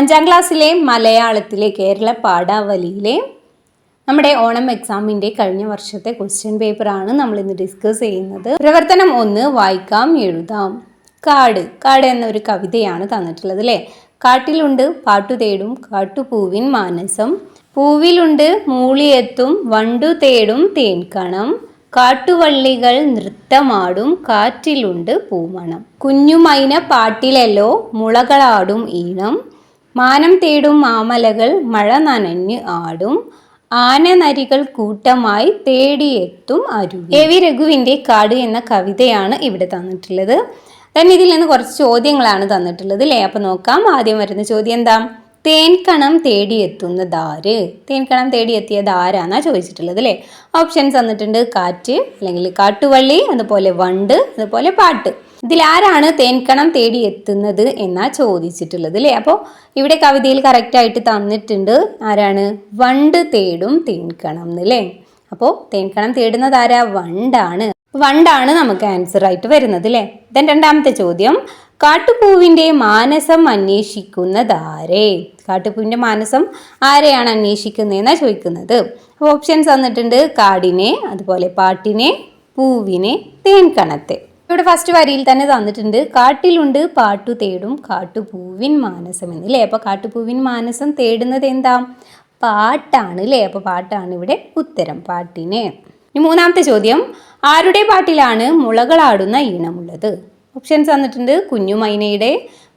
5ാം ക്ലാസ്സിലെ മലയാളത്തിലെ കേരള പാഠാവലിയിലെ നമ്മുടെ ഓണം എക്സാമിൻ്റെ കഴിഞ്ഞ വർഷത്തെ ക്വസ്റ്റ്യൻ പേപ്പറാണ് നമ്മൾ ഇന്ന് ഡിസ്കസ് ചെയ്യുന്നത്. പ്രവർത്തനം 1, വായിക്കാം എഴുതാം. കാട് എന്നൊരു കവിതയാണ് തന്നിട്ടുള്ളത് അല്ലേ. കാട്ടിലുണ്ട് പാട്ടു തേടും കാട്ടുപൂവിൻ മാനസം, പൂവിലുണ്ട് മൂളിയെത്തും വണ്ടു തേടും തേൻകണം, കാട്ടുവള്ളികൾ നൃത്തമാടും കാറ്റിലുണ്ട് പൂമണം, കുഞ്ഞുമൈന പാട്ടിലല്ലോ മുളകളാടും ഈണം, മാനം തേടും മാമലകൾ മഴ നനഞ്ഞ് ആടും, ആനനരികൾ കൂട്ടമായി തേടിയെത്തും അരുവി. എ.വി. രഘുവിൻ്റെ കാട് എന്ന കവിതയാണ് ഇവിടെ തന്നിട്ടുള്ളത്. തന്നെ ഇതിൽ നിന്ന് കുറച്ച് ചോദ്യങ്ങളാണ് തന്നിട്ടുള്ളത് അല്ലേ. അപ്പോൾ നോക്കാം. ആദ്യം വരുന്ന ചോദ്യം എന്താ? തേൻകണം തേടിയെത്തുന്നതാര്? തേൻകണം തേടിയെത്തിയത് ആരാന്നാ ചോദിച്ചിട്ടുള്ളത് അല്ലേ. ഓപ്ഷൻസ് തന്നിട്ടുണ്ട്. കാറ്റ് അല്ലെങ്കിൽ കാട്ടുവള്ളി, അതുപോലെ വണ്ട്, അതുപോലെ പാട്ട്. ഇതിലാരാണ് തേൻകണം തേടിയെത്തുന്നത് എന്നാ ചോദിച്ചിട്ടുള്ളത് അല്ലേ. അപ്പോൾ ഇവിടെ കവിതയിൽ കറക്റ്റായിട്ട് തന്നിട്ടുണ്ട്. ആരാണ്? വണ്ട് തേടും തേൻകണം എന്നല്ലേ. അപ്പോൾ തേൻകണം തേടുന്നത് ആരാ? വണ്ടാണ് നമുക്ക് ആൻസർ ആയിട്ട് വരുന്നത് അല്ലേ. ദെൻ രണ്ടാമത്തെ ചോദ്യം, കാട്ടുപൂവിൻ്റെ മാനസം അന്വേഷിക്കുന്നതാരേ? കാട്ടുപൂവിൻ്റെ മാനസം ആരെയാണ് അന്വേഷിക്കുന്നതെന്നാണ് ചോദിക്കുന്നത്. അപ്പോൾ ഓപ്ഷൻസ് തന്നിട്ടുണ്ട്. കാടിനെ, അതുപോലെ പാട്ടിനെ, പൂവിനെ, തേൻകണത്തെ. ഇവിടെ ഫസ്റ്റ് വരിയിൽ തന്നെ തന്നിട്ടുണ്ട് കാട്ടിലുണ്ട് പാട്ടു തേടും കാട്ടുപൂവിൻ മാനസം എന്നല്ലേ. അപ്പോൾ കാട്ടുപൂവിൻ മാനസം തേടുന്നത് എന്താ? പാട്ടാണ് അല്ലേ. അപ്പോൾ പാട്ടാണ് ഇവിടെ ഉത്തരം, പാട്ടിനെ. ഇനി മൂന്നാമത്തെ ചോദ്യം, ആരുടെ പാട്ടിലാണ് മുളകളാടുന്ന ഈണമുള്ളത്? ഓപ്ഷൻസ് തന്നിട്ടുണ്ട്. കുഞ്ഞുമൈനയുടെ,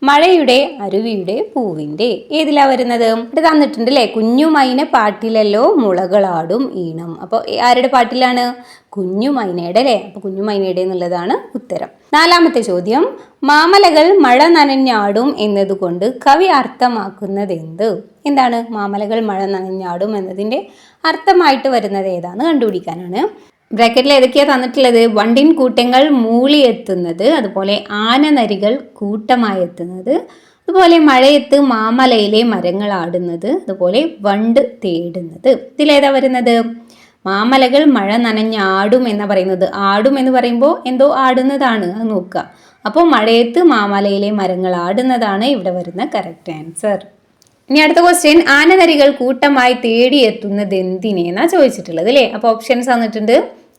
മഴയുടെ, അരുവിയുടെ, പൂവിൻ്റെ. ഏതിലാ വരുന്നത്? ഇവിടെ തന്നിട്ടുണ്ട് അല്ലേ. കുഞ്ഞുമൈന പാട്ടിലല്ലോ മുളകളാടും ഈണം. അപ്പോൾ ആരുടെ പാട്ടിലാണ്? കുഞ്ഞുമൈനയുടെ അല്ലേ. അപ്പോൾ കുഞ്ഞുമൈനയുടെ എന്നുള്ളതാണ് ഉത്തരം. നാലാമത്തെ ചോദ്യം, മാമലകൾ മഴ നനഞ്ഞാടും എന്നതുകൊണ്ട് കവി അർത്ഥമാക്കുന്നത് എന്ത്? എന്താണ് മാമലകൾ മഴ നനഞ്ഞാടും എന്നതിൻ്റെ അർത്ഥമായിട്ട് വരുന്നത് ഏതാന്ന് കണ്ടുപിടിക്കാനാണ്. ബ്രാക്കറ്റിൽ ഏതൊക്കെയാണ് തന്നിട്ടുള്ളത്? വണ്ടിൻ കൂട്ടങ്ങൾ മൂളിയെത്തുന്നത്, അതുപോലെ ആനനരികൾ കൂട്ടമായി എത്തുന്നത്, അതുപോലെ മഴയത്ത് മാമലയിലെ മരങ്ങൾ ആടുന്നത്, അതുപോലെ വണ്ട് തേടുന്നത്. ഇതിലേതാ വരുന്നത്? മാമലകൾ മഴ നനഞ്ഞാടും എന്ന് പറയുന്നത്. ആടും എന്ന് പറയുമ്പോൾ എന്തോ ആടുന്നതാണ്, അത് നോക്കുക. അപ്പോൾ മഴയത്ത് മാമലയിലെ മരങ്ങൾ ആടുന്നതാണ് ഇവിടെ വരുന്ന കറക്റ്റ് ആൻസർ. ഇനി അടുത്ത ക്വസ്റ്റ്യൻ, ആനനരികൾ കൂട്ടമായി തേടിയെത്തുന്നത് എന്തിനെന്നാ ചോദിച്ചിട്ടുള്ളത് അല്ലേ. അപ്പോൾ ഓപ്ഷൻസ് തന്നിട്ടുണ്ട്.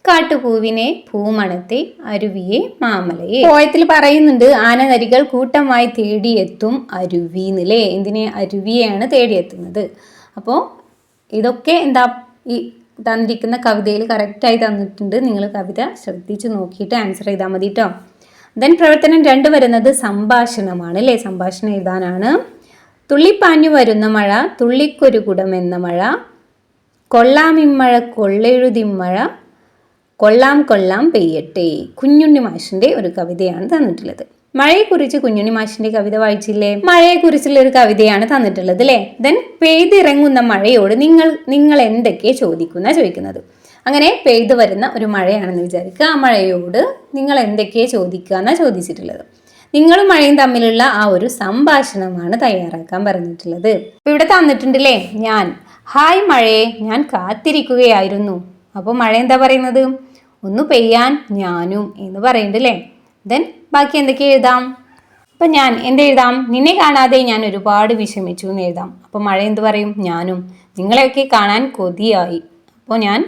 കാട്ടുപൂവിനെ, പൂമണത്തെ, അരുവിയെ, മാമലയെ. പോയത്തിൽ പറയുന്നുണ്ട് ആനനരികൾ കൂട്ടമായി തേടിയെത്തും അരുവി എന്നല്ലേ. എന്തിനെ? അരുവിയെയാണ് തേടിയെത്തുന്നത്. അപ്പോൾ ഇതൊക്കെ എന്താ ഈ തന്നിരിക്കുന്ന കവിതയിൽ കറക്റ്റായി തന്നിട്ടുണ്ട്. നിങ്ങൾ കവിത ശ്രദ്ധിച്ച് നോക്കിയിട്ട് ആൻസർ ചെയ്താൽ മതി കേട്ടോ. ദെൻ പ്രവർത്തനം 2 വരുന്നത് സംഭാഷണമാണ് അല്ലേ. സംഭാഷണം എഴുതാനാണ്. തുള്ളിപ്പാഞ്ഞു വരുന്ന മഴ, തുള്ളിക്കൊരു കുടം എന്ന മഴ, കൊള്ളാമിമ്മഴ കൊള്ളെഴുതിമ്മഴ, കൊള്ളാം കൊള്ളാം പെയ്യട്ടെ. കുഞ്ഞുണ്ണി മാഷിൻ്റെ ഒരു കവിതയാണ് തന്നിട്ടുള്ളത്. മഴയെക്കുറിച്ച് കുഞ്ഞുണ്ണി മാഷിൻ്റെ കവിത വായിച്ചില്ലേ? മഴയെക്കുറിച്ചുള്ള ഒരു കവിതയാണ് തന്നിട്ടുള്ളത് അല്ലേ. ദെൻ പെയ്തിറങ്ങുന്ന മഴയോട് നിങ്ങൾ എന്തൊക്കെ ചോദിക്കുന്ന ചോദിക്കുന്നത്. അങ്ങനെ പെയ്തു വരുന്ന ഒരു മഴയാണെന്ന് വിചാരിക്കുക. ആ മഴയോട് നിങ്ങൾ എന്തൊക്കെ ചോദിക്കുക എന്നാണ് ചോദിച്ചിട്ടുള്ളത്. നിങ്ങളും മഴയും തമ്മിലുള്ള ആ ഒരു സംഭാഷണമാണ് തയ്യാറാക്കാൻ പറഞ്ഞിട്ടുള്ളത്. ഇപ്പൊ ഇവിടെ തന്നിട്ടുണ്ടല്ലേ, ഞാൻ ഹായ് മഴയെ ഞാൻ കാത്തിരിക്കുകയായിരുന്നു. അപ്പോൾ മഴ എന്താ പറയുന്നത്? ഒന്ന് പെയ്യാൻ ഞാനും എന്ന് പറയുന്നുണ്ടല്ലേ. ദെൻ ബാക്കി എന്തൊക്കെ എഴുതാം? അപ്പം ഞാൻ എന്തെഴുതാം? നിന്നെ കാണാതെ ഞാൻ ഒരുപാട് വിഷമിച്ചു എന്ന് എഴുതാം. അപ്പോൾ മഴ എന്ത് പറയും? ഞാനും നിങ്ങളെയൊക്കെ കാണാൻ കൊതിയായി. അപ്പോൾ ഞാൻ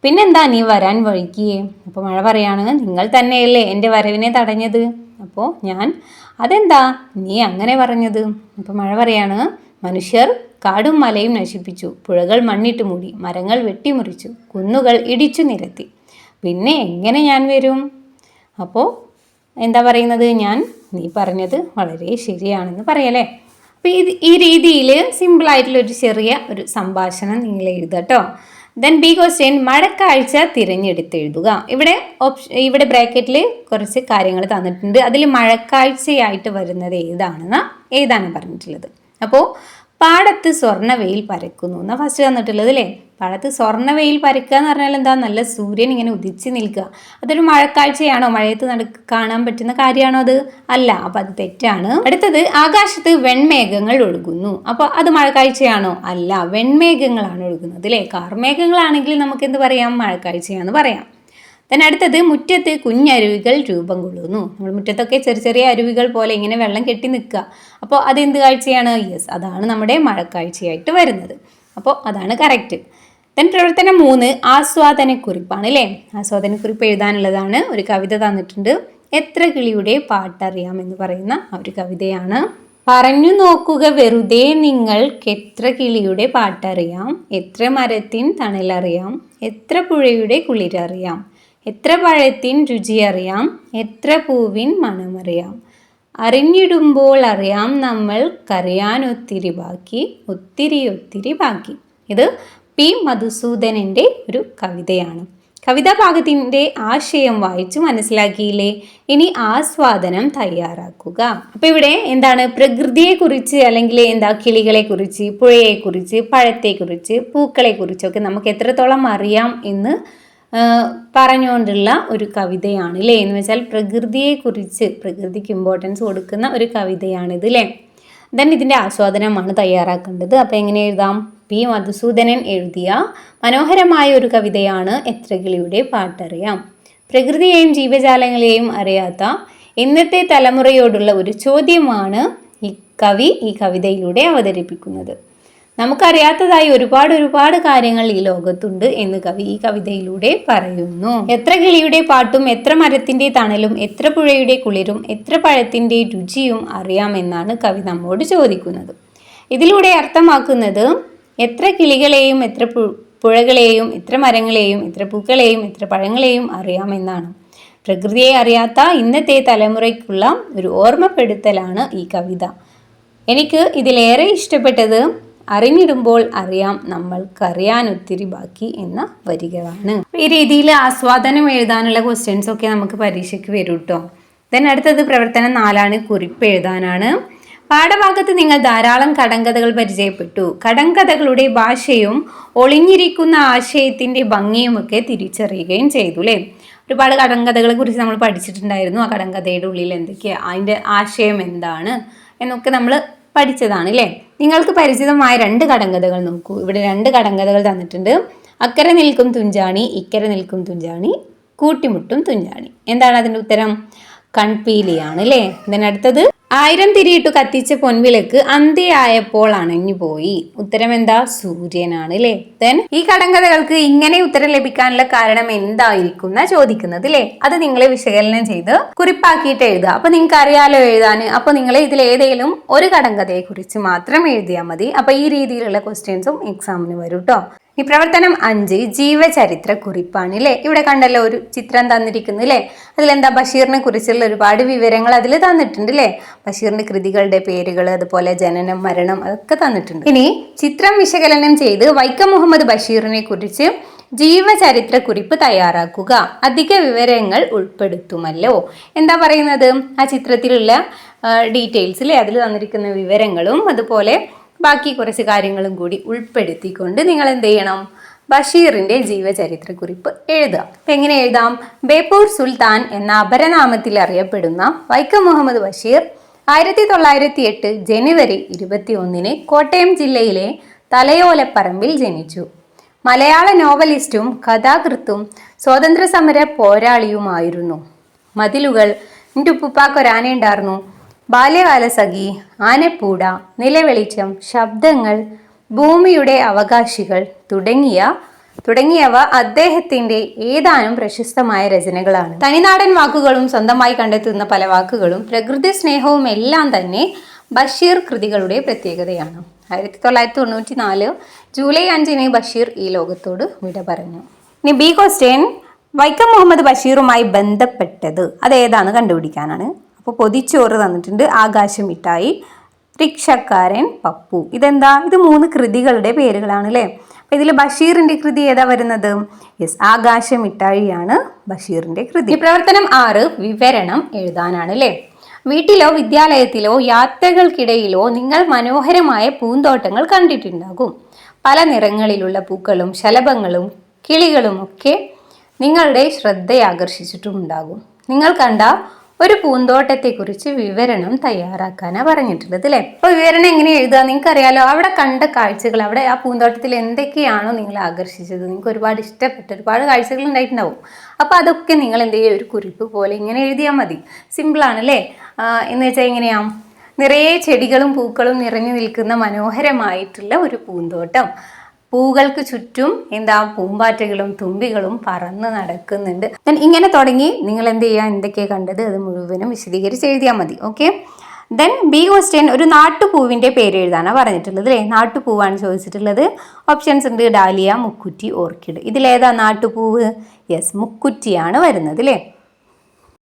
പിന്നെന്താ നീ വരാൻ വൈകിയേ? അപ്പോൾ മഴ പറയാണ് നിങ്ങൾ തന്നെയല്ലേ എൻ്റെ വരവിനെ തടഞ്ഞത്. അപ്പോൾ ഞാൻ അതെന്താ നീ അങ്ങനെ പറഞ്ഞത്? അപ്പോൾ മഴ പറയാണ് മനുഷ്യർ കാടും മലയും നശിപ്പിച്ചു, പുഴകൾ മണ്ണിട്ട് മൂടി, മരങ്ങൾ വെട്ടിമുറിച്ചു, കുന്നുകൾ ഇടിച്ചു നിരത്തി, പിന്നെ എങ്ങനെ ഞാൻ വരും? അപ്പോൾ എന്താ പറയുന്നത്? നീ പറഞ്ഞത് വളരെ ശരിയാണെന്ന് പറയല്ലേ. അപ്പോൾ ഈ രീതിയിൽ സിമ്പിളായിട്ടുള്ളൊരു ചെറിയ ഒരു സംഭാഷണം നിങ്ങൾ എഴുതുക കേട്ടോ. ദെൻ ബി ക്വസ്റ്റ്യൻ, മഴക്കാഴ്ച തിരഞ്ഞെടുത്തെഴുതുക. ഇവിടെ ബ്രാക്കറ്റിൽ കുറച്ച് കാര്യങ്ങൾ തന്നിട്ടുണ്ട്. അതിൽ മഴക്കാഴ്ചയായിട്ട് വരുന്നത് ഏതാണ് പറഞ്ഞിട്ടുള്ളത്. അപ്പോൾ പാടത്ത് സ്വർണ്ണവെയിൽ പരക്കുന്നു എന്നാണ് ഫസ്റ്റ് തന്നിട്ടുള്ളത് അല്ലേ. പാടത്ത് സ്വർണ്ണവെയിൽ പരക്കുക എന്ന് പറഞ്ഞാൽ എന്താ? നല്ല സൂര്യൻ ഇങ്ങനെ ഉദിച്ച് നിൽക്കുക. അതൊരു മഴക്കാഴ്ചയാണോ? മഴയത്ത് കാണാൻ പറ്റുന്ന കാര്യമാണോ അത്? അല്ല. അപ്പം അത് തെറ്റാണ്. അടുത്തത്, ആകാശത്ത് വെൺമേഘങ്ങൾ ഒഴുകുന്നു. അപ്പോൾ അത് മഴക്കാഴ്ചയാണോ? അല്ല, വെൺമേഘങ്ങളാണ് ഒഴുകുന്നത് അല്ലേ. കാർമേഘങ്ങളാണെങ്കിൽ നമുക്ക് എന്ത് പറയാം? മഴക്കാഴ്ചയാണെന്ന് പറയാം. then അടുത്തത് മുറ്റത്ത് കുഞ്ഞരുവികൾ രൂപം കൊള്ളുന്നു. നമ്മൾ മുറ്റത്തൊക്കെ ചെറിയ ചെറിയ അരുവികൾ പോലെ ഇങ്ങനെ വെള്ളം കെട്ടി നിൽക്കുക. അപ്പോൾ അതെന്ത് കാഴ്ചയാണ്? യെസ്, അതാണ് നമ്മുടെ മഴക്കാഴ്ചയായിട്ട് വരുന്നത്. അപ്പോൾ അതാണ് കറക്റ്റ്. ദെൻ പ്രവർത്തനം 3 ആസ്വാദനക്കുറിപ്പാണ് അല്ലേ. ആസ്വാദനക്കുറിപ്പ് എഴുതാനുള്ളതാണ്. ഒരു കവിത തന്നിട്ടുണ്ട്. എത്ര കിളിയുടെ പാട്ടറിയാം എന്ന് പറയുന്ന ആ ഒരു കവിതയാണ്. പറഞ്ഞു നോക്കുക വെറുതെ നിങ്ങൾക്കെത്ര കിളിയുടെ പാട്ടറിയാം, എത്ര മരത്തിൻ തണലറിയാം, എത്ര പുഴയുടെ കുളിരറിയാം, എത്ര പഴത്തിൻ രുചി അറിയാം, എത്ര പൂവിൻ മണമറിയാം, അറിഞ്ഞിടുമ്പോൾ അറിയാം നമ്മൾക്കറിയാൻ ഒത്തിരി ബാക്കി, ഒത്തിരി ഒത്തിരി ബാക്കി. ഇത് പി മധുസൂദനൻ്റെ ഒരു കവിതയാണ്. കവിതാഭാഗത്തിൻ്റെ ആശയം വായിച്ചു മനസ്സിലാക്കിയില്ലേ? ഇനി ആസ്വാദനം തയ്യാറാക്കുക. അപ്പോൾ ഇവിടെ എന്താണ്? പ്രകൃതിയെക്കുറിച്ച് അല്ലെങ്കിൽ കിളികളെക്കുറിച്ച്, പുഴയെക്കുറിച്ച്, പഴത്തെക്കുറിച്ച്, പൂക്കളെക്കുറിച്ചൊക്കെ നമുക്ക് എത്രത്തോളം അറിയാം എന്ന് പറഞ്ഞുകൊണ്ടുള്ള ഒരു കവിതയാണ് അല്ലേ. എന്ന് വെച്ചാൽ പ്രകൃതിയെക്കുറിച്ച്, പ്രകൃതിക്ക് ഇമ്പോർട്ടൻസ് കൊടുക്കുന്ന ഒരു കവിതയാണിത് അല്ലേ. ദെൻ ഇതിൻ്റെ ആസ്വാദനമാണ് തയ്യാറാക്കേണ്ടത്. അപ്പോൾ എങ്ങനെ എഴുതാം? പി മധുസൂദനൻ എഴുതിയ മനോഹരമായ ഒരു കവിതയാണ് എത്ര കിളിയുടെ പാട്ടറിയാം. പ്രകൃതിയെയും ജീവജാലങ്ങളെയും അറിയാത്ത ഇന്നത്തെ തലമുറയോടുള്ള ഒരു ചോദ്യമാണ് ഈ കവി ഈ കവിതയിലൂടെ അവതരിപ്പിക്കുന്നത്. നമുക്കറിയാത്തതായി ഒരുപാട് കാര്യങ്ങൾ ഈ ലോകത്തുണ്ട് എന്ന് കവി ഈ കവിതയിലൂടെ പറയുന്നു. എത്ര കിളിയുടെ പാട്ടും എത്ര മരത്തിൻ്റെ തണലും എത്ര പുഴയുടെ കുളിരും എത്ര പഴത്തിൻ്റെ രുചിയും അറിയാമെന്നാണ് കവി നമ്മോട് ചോദിക്കുന്നത്. ഇതിലൂടെ അർത്ഥമാക്കുന്നത് എത്ര കിളികളെയും എത്ര പുഴകളെയും എത്ര മരങ്ങളെയും എത്ര പൂക്കളെയും എത്ര പഴങ്ങളെയും അറിയാമെന്നാണ്. പ്രകൃതിയെ അറിയാത്ത ഇന്നത്തെ തലമുറയ്ക്കുള്ള ഒരു ഓർമ്മപ്പെടുത്തലാണ് ഈ കവിത. എനിക്ക് ഇതിലേറെ ഇഷ്ടപ്പെട്ടത് അറിഞ്ഞിടുമ്പോൾ അറിയാം നമ്മൾക്കറിയാൻ ഒത്തിരി ബാക്കി എന്ന വരികളാണ്. ഈ രീതിയിൽ ആസ്വാദനം എഴുതാനുള്ള ക്വസ്റ്റ്യൻസ് ഒക്കെ നമുക്ക് പരീക്ഷയ്ക്ക് വരും കേട്ടോ. ദെൻ അടുത്തത് പ്രവർത്തനം 4 കുറിപ്പ് എഴുതാനാണ്. പാഠഭാഗത്ത് നിങ്ങൾ ധാരാളം കടങ്കഥകൾ പരിചയപ്പെട്ടു. കടങ്കഥകളുടെ ഭാഷയും ഒളിഞ്ഞിരിക്കുന്ന ആശയത്തിൻ്റെ ഭംഗിയുമൊക്കെ തിരിച്ചറിയുകയും ചെയ്തു അല്ലേ. ഒരുപാട് കടങ്കഥകളെ കുറിച്ച് നമ്മൾ പഠിച്ചിട്ടുണ്ടായിരുന്നു. ആ കടങ്കഥയുടെ ഉള്ളിൽ എന്തൊക്കെയാണ്, അതിൻ്റെ ആശയം എന്താണ് എന്നൊക്കെ നമ്മൾ പഠിച്ചതാണ് അല്ലേ. നിങ്ങൾക്ക് പരിചിതമായ 2 കടങ്കഥകൾ നോക്കൂ. ഇവിടെ 2 കടങ്കഥകൾ തന്നിട്ടുണ്ട്. അക്കരെ നിൽക്കും തുഞ്ചാണി, ഇക്കരെ നിൽക്കും തുഞ്ചാണി, കൂട്ടിമുട്ടും തുഞ്ചാണി. എന്താണ് അതിൻ്റെ ഉത്തരം? കൺപീലിയാണ് അല്ലേ. ഇതിനടുത്തത് 1000 തിരിയിട്ടു കത്തിച്ച പൊൻവിളക്ക് അന്ത്യയായപ്പോൾ അണഞ്ഞു പോയി. ഉത്തരം എന്താ? സൂര്യനാണ് അല്ലേ. ദെൻ ഈ കടങ്കഥകൾക്ക് ഇങ്ങനെ ഉത്തരം ലഭിക്കാനുള്ള കാരണം എന്തായിരിക്കും എന്നാ ചോദിക്കുന്നത് അല്ലേ. അത് നിങ്ങളെ വിശകലനം ചെയ്ത് കുറിപ്പാക്കിയിട്ട് എഴുതുക. അപ്പൊ നിങ്ങൾക്ക് അറിയാലോ എഴുതാന്. അപ്പൊ നിങ്ങൾ ഇതിൽ ഏതെങ്കിലും ഒരു കടങ്കഥയെ കുറിച്ച് മാത്രം എഴുതിയാൽ മതി. അപ്പൊ ഈ രീതിയിലുള്ള ക്വസ്റ്റ്യൻസും എക്സാമിന് വരും കേട്ടോ. ഈ പ്രവർത്തനം 5 ജീവചരിത്ര കുറിപ്പാണ് അല്ലേ. ഇവിടെ കണ്ടല്ലോ ഒരു ചിത്രം തന്നിരിക്കുന്നു അല്ലേ. അതിലെന്താ? ബഷീറിനെ കുറിച്ചുള്ള ഒരുപാട് വിവരങ്ങൾ അതിൽ തന്നിട്ടുണ്ട് അല്ലേ. ബഷീറിന്റെ കൃതികളുടെ പേരുകൾ, അതുപോലെ ജനനം, മരണം, അതൊക്കെ തന്നിട്ടുണ്ട്. ഇനി ചിത്രം വിശകലനം ചെയ്ത് വൈക്കം മുഹമ്മദ് ബഷീറിനെ കുറിച്ച് ജീവചരിത്ര കുറിപ്പ് തയ്യാറാക്കുക. അധിക വിവരങ്ങൾ ഉൾപ്പെടുത്തുമല്ലോ. എന്താ പറയുന്നത്? ആ ചിത്രത്തിലുള്ള ഡീറ്റെയിൽസ് അല്ലേ, അതിൽ തന്നിരിക്കുന്ന വിവരങ്ങളും അതുപോലെ ബാക്കി കുറച്ച് കാര്യങ്ങളും കൂടി ഉൾപ്പെടുത്തിക്കൊണ്ട് നിങ്ങൾ എന്ത് ചെയ്യണം? ബഷീറിന്റെ ജീവചരിത്ര കുറിപ്പ് എഴുതുക. അപ്പം എങ്ങനെ എഴുതാം? ബേപ്പൂർ സുൽത്താൻ എന്ന അപരനാമത്തിൽ അറിയപ്പെടുന്ന വൈക്കം മുഹമ്മദ് ബഷീർ 1908 ജനുവരി 21 കോട്ടയം ജില്ലയിലെ തലയോലപ്പറമ്പിൽ ജനിച്ചു. മലയാള നോവലിസ്റ്റും കഥാകൃത്തും സ്വാതന്ത്ര്യ സമര പോരാളിയുമായിരുന്നു. മതിലുകൾ, എൻ്റെ ഉപ്പുപ്പാക്കൊരാനയുണ്ടായിരുന്നു, ബാല്യകാല സഖി, ആനപ്പൂട, നിലവെളിച്ചം, ശബ്ദങ്ങൾ, ഭൂമിയുടെ അവകാശികൾ തുടങ്ങിയവ അദ്ദേഹത്തിൻ്റെ ഏതാനും പ്രശസ്തമായ രചനകളാണ്. തനിനാടൻ വാക്കുകളും സ്വന്തമായി കണ്ടെത്തുന്ന പല വാക്കുകളും പ്രകൃതി സ്നേഹവും എല്ലാം തന്നെ ബഷീർ കൃതികളുടെ പ്രത്യേകതയാണ്. 1994 ജൂലൈ 5 ബഷീർ ഈ ലോകത്തോട് വിട പറഞ്ഞു. ഇനി ബി ക്വസ്റ്റ്യൻ, വൈക്കം മുഹമ്മദ് ബഷീറുമായി ബന്ധപ്പെട്ടത് അതേതാണ് കണ്ടുപിടിക്കാനാണ്. അപ്പോൾ പൊതിച്ചോറ് തന്നിട്ടുണ്ട്, ആകാശമിഠായി, റിക്ഷക്കാരൻ, പപ്പു. ഇതെന്താ? ഇത് 3 കൃതികളുടെ പേരുകളാണ് അല്ലേ. അപ്പോൾ ഇതിൽ ബഷീറിന്റെ കൃതി ഏതാ വരുന്നത്? യെസ്, ആകാശമിഠായിയാണ് ബഷീറിന്റെ കൃതി. പ്രവർത്തനം 6 വിവരണം എഴുതാനാണ് അല്ലേ. വീട്ടിലോ വിദ്യാലയത്തിലോ യാത്രകൾക്കിടയിലോ നിങ്ങൾ മനോഹരമായ പൂന്തോട്ടങ്ങൾ കണ്ടിട്ടുണ്ടാകും. പല നിറങ്ങളിലുള്ള പൂക്കളും ശലഭങ്ങളും കിളികളും ഒക്കെ നിങ്ങളുടെ ശ്രദ്ധയാകർഷിച്ചിട്ടുമുണ്ടാകും. നിങ്ങൾ കണ്ട ഒരു പൂന്തോട്ടത്തെക്കുറിച്ച് വിവരണം തയ്യാറാക്കാനാണ് പറഞ്ഞിട്ടുള്ളത് അല്ലേ. അപ്പോൾ വിവരണം എങ്ങനെ എഴുതുക? നിങ്ങൾക്ക് അറിയാലോ, അവിടെ കണ്ട കാഴ്ചകൾ, അവിടെ ആ പൂന്തോട്ടത്തിൽ എന്തൊക്കെയാണോ നിങ്ങളെ ആകർഷിച്ചത്, നിങ്ങൾക്ക് ഒരുപാട് ഇഷ്ടപ്പെട്ട ഒരുപാട് കാഴ്ചകൾ ഉണ്ടായിട്ടുണ്ടാവും. അപ്പോൾ അതൊക്കെ നിങ്ങൾ എന്ത് ചെയ്യുക, ഒരു കുറിപ്പ് പോലെ ഇങ്ങനെ എഴുതിയാൽ മതി. സിമ്പിളാണ് അല്ലേ. എന്ന് വെച്ചാൽ എങ്ങനെയാണ്, നിറയെ ചെടികളും പൂക്കളും നിറഞ്ഞു നിൽക്കുന്ന മനോഹരമായിട്ടുള്ള ഒരു പൂന്തോട്ടം. പൂകൾക്ക് ചുറ്റും എന്താ, പൂമ്പാറ്റകളും തുമ്പികളും പറന്ന് നടക്കുന്നുണ്ട്. ഇങ്ങനെ തുടങ്ങി നിങ്ങൾ എന്ത് ചെയ്യുക, എന്തൊക്കെയാണ് കണ്ടത് അത് മുഴുവനും വിശദീകരിച്ച് എഴുതിയാൽ മതി. ഓക്കെ. ദെൻ ബി ക്വസ്റ്റ്യൻ, ഒരു നാട്ടുപൂവിൻ്റെ പേര് എഴുതാനാണ് പറഞ്ഞിട്ടുള്ളത് അല്ലേ. നാട്ടുപൂവാണ് ചോദിച്ചിട്ടുള്ളത്. ഓപ്ഷൻസ് ഉണ്ട്, ഡാലിയ, മുക്കുറ്റി, ഓർക്കിഡ്. ഇതിലേതാ നാട്ടുപൂവ്? യെസ്, മുക്കുറ്റിയാണ് വരുന്നത് അല്ലേ.